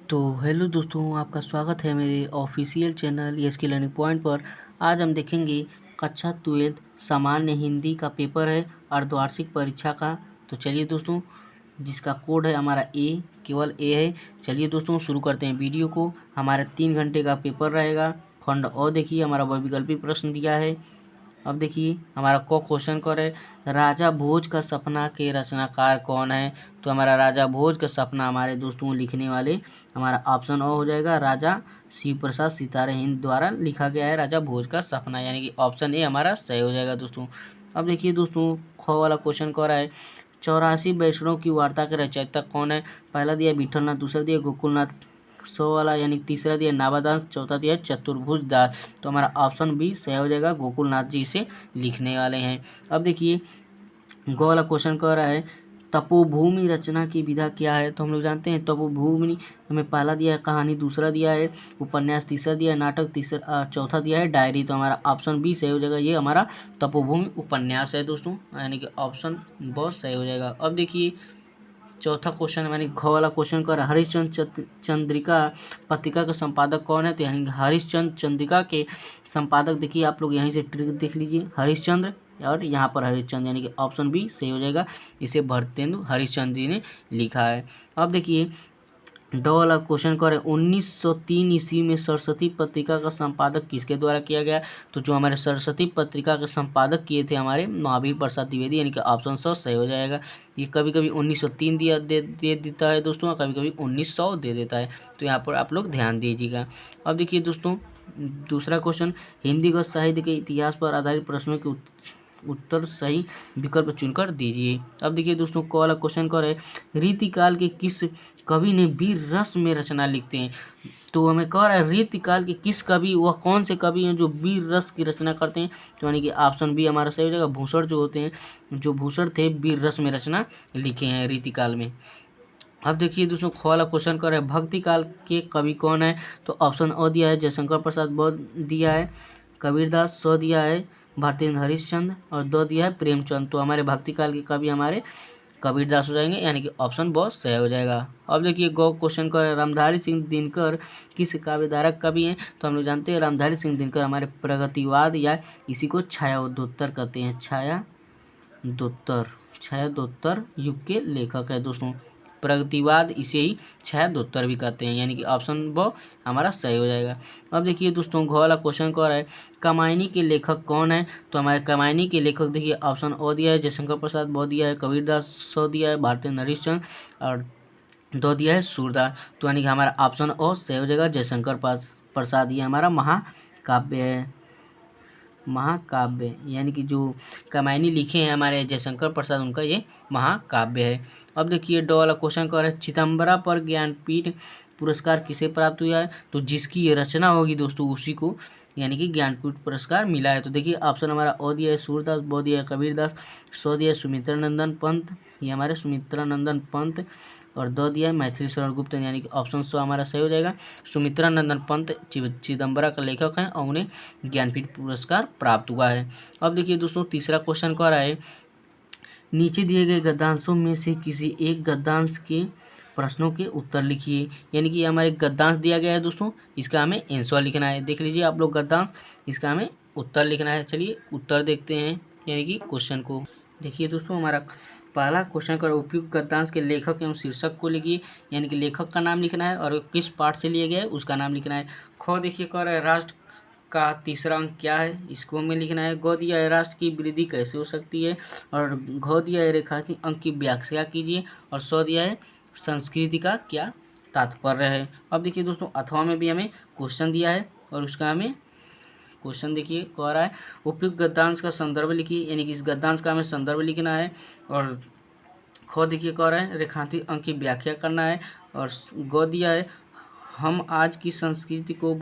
तो हेलो दोस्तों, आपका स्वागत है मेरे official channel SK learning point पर। आज हम देखेंगे कक्षा 12 सामान्य हिंदी का पेपर है अर्धवार्षिक परीक्षा का। तो चलिए दोस्तों, जिसका कोड है हमारा ए, केवल ए है। चलिए दोस्तों शुरू करते हैं वीडियो को। हमारा 3 घंटे का पेपर रहेगा। खंड और देखिए, हमारा बहुविकल्पी प्रश्न दिया है। अब देखिए हमारा क्वेश्चन कर है, राजा भोज का सपना के रचनाकार कौन है। तो हमारा राजा भोज का सपना हमारे दोस्तों लिखने वाले हमारा ऑप्शन ओ हो जाएगा, राजा शिव प्रसाद सितारे हिंद द्वारा लिखा गया है राजा भोज का सपना, यानी कि ऑप्शन ए हमारा सही हो जाएगा दोस्तों। अब देखिए दोस्तों, ख वाला क्वेश्चन कर रहा है, 84 वैष्णव की वार्ता के रचयिता कौन है। पहला दिया विठलनाथ, दूसरा दिया गोकुलनाथ, 100 वाला यानी तीसरा दिया नाबादास, चौथा दिया चतुर्भुज दास। तो हमारा ऑप्शन बी सही हो जाएगा, गोकुलनाथ जी इसे लिखने वाले हैं। अब देखिए गो वाला क्वेश्चन कह रहा है, तपोभूमि रचना की विधा क्या है। तो हम लोग जानते हैं तपोभूमि हमें पहला दिया है कहानी, दूसरा दिया है उपन्यास, तीसरा दिया है नाटक, तीसरा चौथा दिया है डायरी। तो हमारा ऑप्शन बी सही हो जाएगा, ये हमारा तपोभूमि उपन्यास है दोस्तों, यानी कि ऑप्शन बहुत सही हो जाएगा। अब देखिए चौथा क्वेश्चन यानी घ वाला क्वेश्चन कर हरिश्चंद्र चंद्रिका पत्रिका का संपादक कौन है। तो यानी हरिश्चंद्र चंद्रिका के संपादक देखिए, आप लोग यहीं से ट्रिक देख लीजिए, हरिश्चंद्र और यहाँ पर हरिश्चंद्र, यानी कि ऑप्शन बी सही हो जाएगा। इसे भरतेंदु हरिश्चंद्र जी ने लिखा है। अब देखिए ड वाला क्वेश्चन करें, 1903 ईस्वी में सरस्वती पत्रिका का संपादक किसके द्वारा किया गया। तो जो हमारे सरस्वती पत्रिका के संपादक किए थे हमारे महावीर प्रसाद द्विवेदी, यानी कि ऑप्शन सही हो जाएगा। ये कभी कभी 1903 दे देता है दोस्तों, और कभी कभी 1900 दे देता है, तो यहाँ पर आप लोग ध्यान दीजिएगा। अब देखिए दोस्तों दूसरा क्वेश्चन, हिंदी गद्य साहित्य के इतिहास पर आधारित प्रश्नों के उत्तर सही विकल्प चुनकर दीजिए। अब देखिए दोस्तों क वाला क्वेश्चन कर है, रीतिकाल के किस कवि ने वीर रस में रचना लिखते हैं। तो हमें कह रहा है रीतिकाल के किस कवि, वह कौन से कवि हैं जो वीर रस की रचना करते हैं। तो यानी कि ऑप्शन बी हमारा सही हो जाएगा, भूषण जो होते हैं, जो भूषण थे वीर रस में रचना लिखे हैं रीतिकाल में। अब देखिए दोस्तों ख वाला क्वेश्चन कर रहे हैं, भक्ति काल के कवि कौन है। तो ऑप्शन अ दिया है जयशंकर प्रसाद, ब दिया है कबीरदास, स दिया है भारतेंद्र हरिश्चंद्र और द दिया है प्रेमचंद। तो हमारे भक्ति काल के कवि हमारे कबीरदास हो जाएंगे, यानी कि ऑप्शन बहुत सही हो जाएगा। अब देखिए गौ क्वेश्चन कर रामधारी सिंह दिनकर किस काव्यधारक कवि हैं। तो हम लोग जानते हैं रामधारी सिंह दिनकर हमारे प्रगतिवाद या इसी को छायादोत्तर कहते हैं, छायादोत्तर युग के लेखक है दोस्तों। प्रगतिवाद इसे ही छायादोत्तर भी कहते हैं, यानी कि ऑप्शन ब हमारा सही हो जाएगा। अब देखिए दोस्तों घ वाला क्वेश्चन कह रहा है, कमायनी के लेखक कौन है। तो हमारे कमायनी के लेखक देखिए ऑप्शन अ दिया है जयशंकर प्रसाद, ब दिया है कबीरदास, स दिया है भारतेंद्र हरिश्चंद्र और द दिया है सूरदास। तो यानी कि हमारा ऑप्शन अ सही हो जाएगा, जयशंकर प्रसाद, ये हमारा महाकाव्य है, महाकाव्य यानी कि जो कमायनी लिखे हैं हमारे जयशंकर प्रसाद, उनका ये महाकाव्य है। अब देखिए ड वाला क्वेश्चन कह रहा है, चिदम्बरा पर ज्ञानपीठ पुरस्कार किसे प्राप्त हुआ है। तो जिसकी ये रचना होगी दोस्तों उसी को यानी कि ज्ञानपीठ पुरस्कार मिला है। तो देखिए ऑप्शन हमारा अ दिया है सूरदास, ब दिया है कबीरदास, स दिया है सुमित्रानंदन पंत, ये हमारे सुमित्रानंदन पंत और द दिया है मैथिली शरण गुप्त, यानी कि ऑप्शन स हमारा सही हो जाएगा। सुमित्रानंदन पंत चिदम्बरा का लेखक हैं और उन्हें ज्ञानपीठ पुरस्कार प्राप्त हुआ है। अब देखिए दोस्तों तीसरा क्वेश्चन कह रहा है, नीचे दिए गए गद्यांशों में से किसी एक गद्यांश के प्रश्नों के उत्तर लिखिए। यानी कि हमारे गद्यांश दिया गया है दोस्तों, इसका हमें आंसर लिखना है। देख लीजिए आप लोग गद्यांश, इसका हमें उत्तर लिखना है। चलिए उत्तर देखते हैं, यानी कि क्वेश्चन को देखिए दोस्तों। हमारा पहला क्वेश्चन का उपयुक्त गद्यांश के लेखक एवं शीर्षक को लिखिए, यानी कि लेखक का नाम लिखना है और किस पाठ से लिया गया है उसका नाम लिखना है। ख देखिए कह रहा है, राष्ट्र का तीसरा अंक क्या है, इसको हमें लिखना है। ग दिया है, राष्ट्र की वृद्धि कैसे हो सकती है। और घ दिया है, रेखांकित अंक की व्याख्या कीजिए। और स दिया है, संस्कृति का क्या तात्पर्य है। अब देखिए दोस्तों अथवा में भी हमें क्वेश्चन दिया है और उसका हमें क्वेश्चन देखिए कह रहा है, उपयुक्त गद्यांश का संदर्भ लिखिए, यानी कि इस गद्यांश का हमें संदर्भ लिखना है। और ख देखिए कह रहा है, रेखांकित अंक की व्याख्या करना है। और ग दिया है, हम आज की संस्कृति को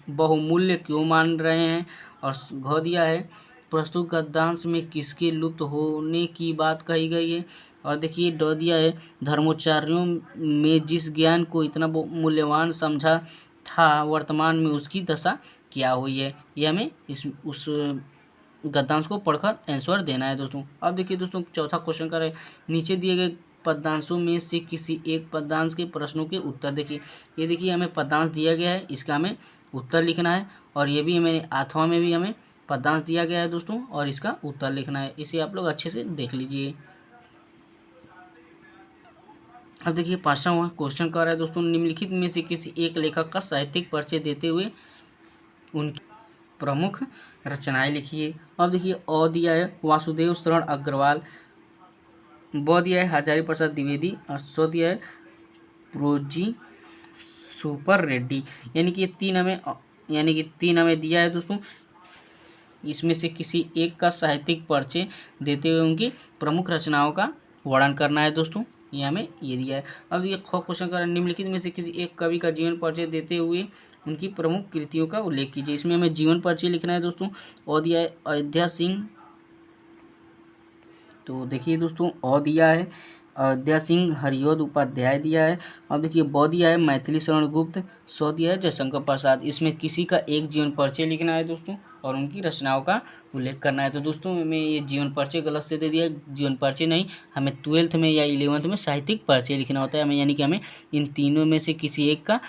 बहुमूल्य क्यों मान रहे हैं। और घ दिया है, प्रस्तुत गद्यांश में किसके लुप्त होने की बात कही गई है। और देखिए ड दिया है, धर्मोच्चार्यों में जिस ज्ञान को इतना मूल्यवान समझा था, वर्तमान में उसकी दशा क्या हुई है। ये हमें उस गद्यांश को पढ़कर आंसर देना है दोस्तों। अब देखिए दोस्तों चौथा क्वेश्चन कर रहे, नीचे दिए गए पद्यांशों में से किसी एक पद्यांश के प्रश्नों के उत्तर। देखिए ये देखिए हमें पद्यांश दिया गया है, इसका हमें उत्तर लिखना है, और ये भी हमें अथवा में भी हमें पद्यांश दिया गया है दोस्तों, और इसका उत्तर लिखना है। इसे आप लोग अच्छे से देख लीजिए। अब देखिए 5वां क्वेश्चन कर रहा है दोस्तों, निम्नलिखित में से किसी एक लेखक का साहित्यिक परिचय देते हुए उनकी प्रमुख रचनाएं लिखिए। अब देखिए अ दिया है वासुदेव शरण अग्रवाल, ब दिया है हजारी प्रसाद द्विवेदी, और स दिया है प्रोजी सुपर रेड्डी। यानी कि तीन हमें दिया है दोस्तों। इसमें से किसी एक का साहित्यिक परिचय देते हुए उनकी प्रमुख रचनाओं का वर्णन करना है दोस्तों, ये हमें ये दिया है। अब ये ख क्वेश्चन कर निम्नलिखित में से किसी एक कवि का जीवन परिचय देते हुए उनकी प्रमुख कृतियों का उल्लेख कीजिए। इसमें हमें जीवन परिचय लिखना है दोस्तों। और दिया है अयोध्या सिंह, तो देखिए दोस्तों अ दिया है अयोध्या सिंह हरिओद उपाध्याय दिया है। अब देखिए ब दिया है मैथिली शरण गुप्त, स दिया है जयशंकर प्रसाद। इसमें किसी का एक जीवन परिचय लिखना है दोस्तों, और उनकी रचनाओं का उल्लेख करना है। तो दोस्तों हमें ये जीवन परिचय गलत से दे दिया है, जीवन परिचय नहीं, हमें 12th में या 11th में साहित्यिक परिचय लिखना होता है हमें, यानी कि हमें इन तीनों में से किसी एक का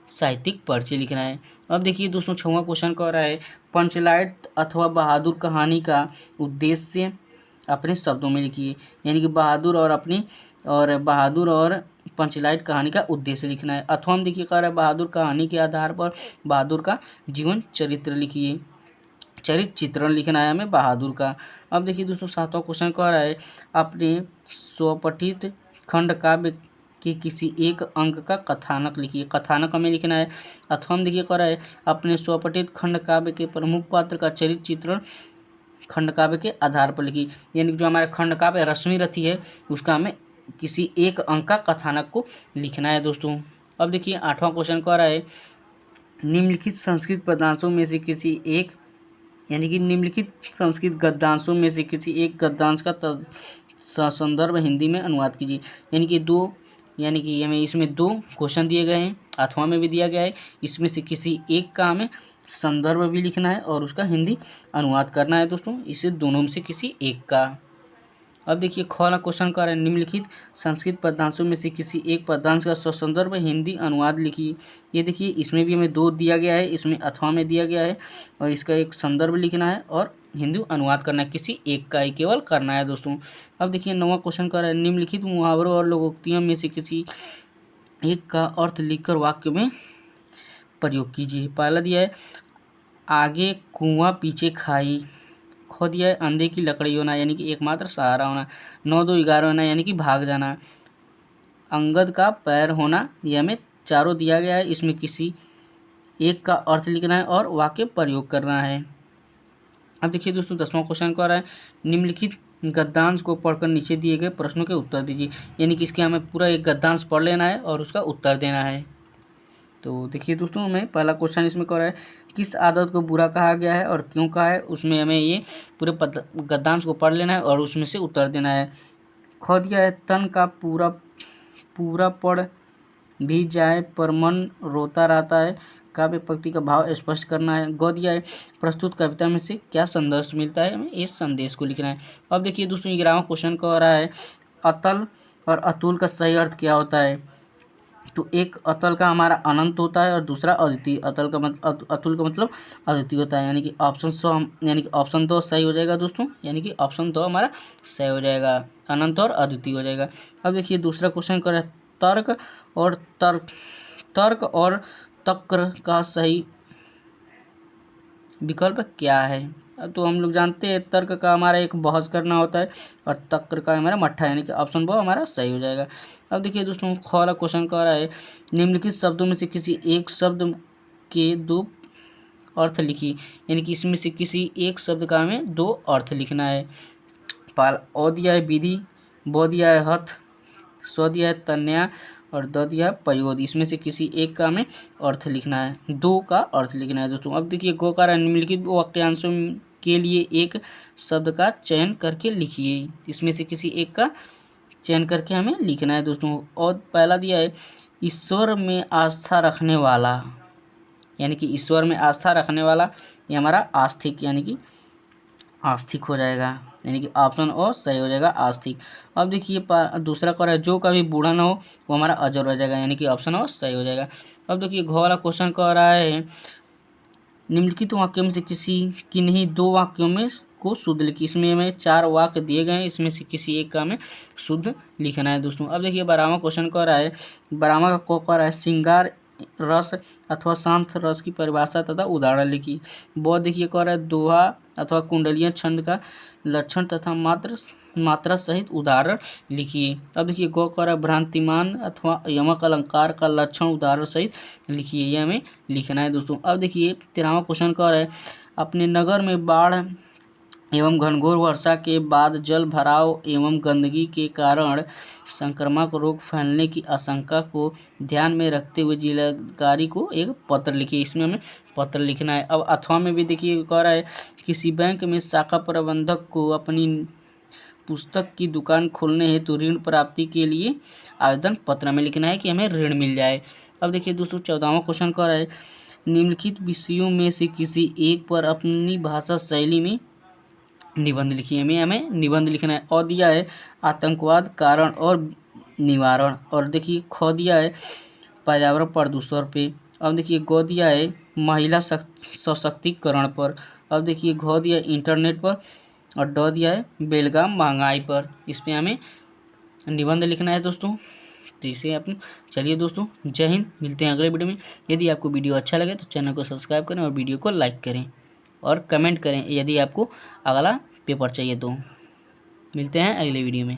साहित्यिक परिचय लिखना है। अब देखिए दोस्तों 6वां क्वेश्चन कह रहा है पंचलाइट अथवा बहादुर कहानी का उद्देश्य अपने शब्दों में लिखिए। यानी कि बहादुर और पंचलाइट कहानी का उद्देश्य लिखना है। अथवा हम देखिए कह रहा है बहादुर कहानी के आधार पर बहादुर का जीवन चरित्र लिखिए, चरित्र चित्रण लिखना है हमें बहादुर का। अब देखिए दोस्तों 7वां क्वेश्चन कह रहा है अपने स्वपठित खंड काव्य के किसी एक अंक का कथानक लिखिए। कथानक हमें लिखना है। अथवा हम देखिए कह रहा है अपने स्वपठित खंड काव्य के प्रमुख पात्र का चरित्र चित्रण खंड काव्य के आधार पर लिखी। यानी जो हमारा खंड काव्य रश्मि रथी है उसका हमें किसी एक अंक का कथानक को लिखना है दोस्तों। अब देखिए 8वां क्वेश्चन कह रहा है निम्नलिखित संस्कृत पदांशों में से किसी एक, यानी कि निम्नलिखित संस्कृत गद्यांशों में से किसी एक गद्यांश का संदर्भ हिंदी में अनुवाद कीजिए। यानी कि हमें इसमें 2 क्वेश्चन दिए गए हैं, अथवा में भी दिया गया है। इसमें से किसी एक का हमें संदर्भ भी लिखना है और उसका हिंदी अनुवाद करना है दोस्तों, इसे दोनों में से किसी एक का। अब देखिए ख वाला क्वेश्चन कर रहे हैं निम्नलिखित संस्कृत पदांशों में से किसी एक पदांश का ससंदर्भ हिंदी अनुवाद लिखिए। ये देखिए इसमें भी हमें 2 दिया गया है, इसमें अथवा में दिया गया है, और इसका एक संदर्भ लिखना है और हिंदी अनुवाद करना है, किसी एक का ही केवल करना है दोस्तों। अब देखिए 9वां क्वेश्चन कर रहा है निम्नलिखित मुहावरों और लोकोक्तियों में से किसी एक का अर्थ लिखकर वाक्य में प्रयोग कीजिए। पहला दिया है आगे कुआं पीछे खाई, खो दिया है अंधे की लकड़ी होना, यानी कि एकमात्र सहारा होना, 9-2-11 होना, यानी कि भाग जाना, अंगद का पैर होना, ये हमें चारों दिया गया है। इसमें किसी एक का अर्थ लिखना है और वाक्य प्रयोग करना है। अब देखिए दोस्तों 10वां क्वेश्चन कह रहा है निम्नलिखित गद्यांश को पढ़कर नीचे दिए गए प्रश्नों के उत्तर दीजिए। यानी कि इसके हमें पूरा एक गद्यांश पढ़ लेना है और उसका उत्तर देना है। तो देखिए दोस्तों हमें पहला क्वेश्चन इसमें कह रहा है किस आदत को बुरा कहा गया है और क्यों कहा है, उसमें हमें ये पूरे गद्यांश को पढ़ लेना है और उसमें से उत्तर देना है। ख दिया है तन का पूरा पढ़ भी जाए पर मन रोता रहता है, काव्य पंक्ति का भाव स्पष्ट करना है। ग दिया है प्रस्तुत कविता में से क्या संदेश मिलता है, हमें इस संदेश को लिखना है। अब देखिए दोस्तों 11वां क्वेश्चन कह रहा है अतल और अतुल का सही अर्थ क्या होता है। तो एक अतल का हमारा अनंत होता है और दूसरा अद्वितीय। अतुल का मतलब अद्वितीय होता है, यानी कि ऑप्शन 2 सही हो जाएगा दोस्तों, यानी कि ऑप्शन 2 हमारा सही हो जाएगा, अनंत और अद्वितीय हो जाएगा। अब देखिए दूसरा क्वेश्चन कर रहा है तर्क और तक्र का सही विकल्प क्या है। तो हम लोग जानते हैं तर्क का हमारा एक बहस करना होता है और तक्र का हमारा मट्ठा, यानी कि ऑप्शन 2 हमारा सही हो जाएगा। अब देखिए दोस्तों ख वाला क्वेश्चन कह रहा है निम्नलिखित शब्दों में से किसी एक शब्द के 2 अर्थ लिखिए। यानी कि इसमें से किसी एक शब्द का हमें 2 अर्थ लिखना है। अ दिया है विधि, ब दिया है हथ, स दिया है तन्या और द दिया है पयोद। इसमें से किसी एक का हमें अर्थ लिखना है, 2 का अर्थ लिखना है दोस्तों। अब देखिए गो का निम्नलिखित वाक्यांशों के लिए एक शब्द का चयन करके लिखिए। इसमें से किसी एक का चयन करके हमें लिखना है दोस्तों। और पहला दिया है ईश्वर में आस्था रखने वाला, यानी कि ईश्वर में आस्था रखने वाला, ये हमारा आस्तिक यानी कि आस्तिक हो जाएगा। यानी कि ऑप्शन ओ सही हो जाएगा आस्तिक। अब देखिए दूसरा कह रहा है जो कभी बूढ़ा ना हो वो हमारा अजर हो जाएगा, यानी कि ऑप्शन ओ सही हो जाएगा। अब देखिए घ वाला क्वेश्चन कह रहा है निम्नलिखित वाक्यों में से किसी किन्हीं दो वाक्यों में को शुद्ध लिखिए। इसमें हमें 4 वाक्य दिए गए हैं, इसमें से किसी एक का हमें शुद्ध लिखना है दोस्तों। अब देखिए 12वां क्वेश्चन कह रहा है, 12वां का कह रहा है श्रृंगार रस अथवा शांत रस की परिभाषा तथा उदाहरण लिखिए। बहुत देखिए कह रहा है दोहा अथवा कुंडलिया छंद का लक्षण तथा मात्रा सहित उदाहरण लिखिए। अब देखिए गौ कह रहा है भ्रांतिमान अथवा यमक अलंकार का लक्षण उदाहरण सहित लिखिए, ये हमें लिखना है दोस्तों। अब देखिए 13वां क्वेश्चन कह रहा है अपने नगर में बाढ़ एवं घनघोर वर्षा के बाद जल भराव एवं गंदगी के कारण संक्रामक रोग फैलने की आशंका को ध्यान में रखते हुए जिलाधिकारी को एक पत्र लिखिए। इसमें हमें पत्र लिखना है। अब अथवा में भी देखिए कह रहा है किसी बैंक में शाखा प्रबंधक को अपनी पुस्तक की दुकान खोलने हेतु ऋण प्राप्ति के लिए आवेदन पत्र में लिखना है कि हमें ऋण मिल जाए। अब देखिए दोस्तों 14वां क्वेश्चन कह रहा है निम्नलिखित विषयों में से किसी एक पर अपनी भाषा शैली में निबंध लिखिए। हमें निबंध लिखना है। और दिया है आतंकवाद कारण और निवारण, और देखिए ख दिया है पर्यावरण प्रदूषण पे। अब देखिए गौ दिया है महिला सशक्तिकरण पर। अब देखिए घ दिया है इंटरनेट पर, और ड दिया है बेलगाम महंगाई पर। इस पर हमें निबंध लिखना है दोस्तों। तो इसे आप चलिए दोस्तों, जय हिंद, मिलते हैं अगले वीडियो में। यदि आपको वीडियो अच्छा लगे तो चैनल को सब्सक्राइब करें और वीडियो को लाइक करें और कमेंट करें यदि आपको अगला पेपर चाहिए तो। मिलते हैं अगले वीडियो में।